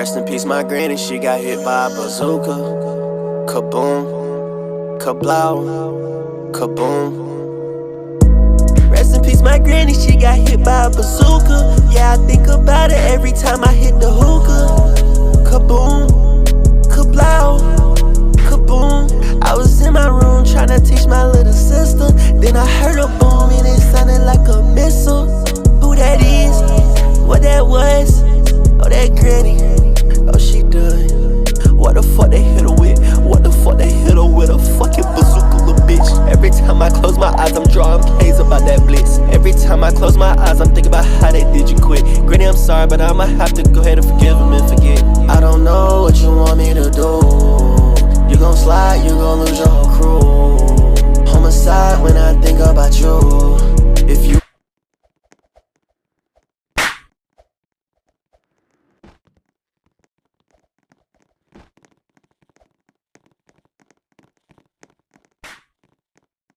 Rest in peace, my granny, she got hit by a bazooka. Kaboom, kablow, kaboom. Rest in peace, my granny, she got hit by a bazooka. Yeah, I think about it every time I hit the hookah. Kaboom, kablow, kaboom. I was in my room tryna teach my little sister. Then I heard a boom and it sounded like a missile. Who that is? What that was? Oh, that granny. Oh, she done. What the fuck they hit her with? What the fuck they hit her with? A fucking bazooka, little bitch. Every time I close my eyes, I'm drawing plays about that blitz. Every time I close my eyes, I'm thinking about how they did you quit. Granny, I'm sorry, but I'ma have to go ahead and forgive him and forget. I don't know what you want me to do. You gon' slide, you gon' lose your whole crew. Homicide when I think about you. If you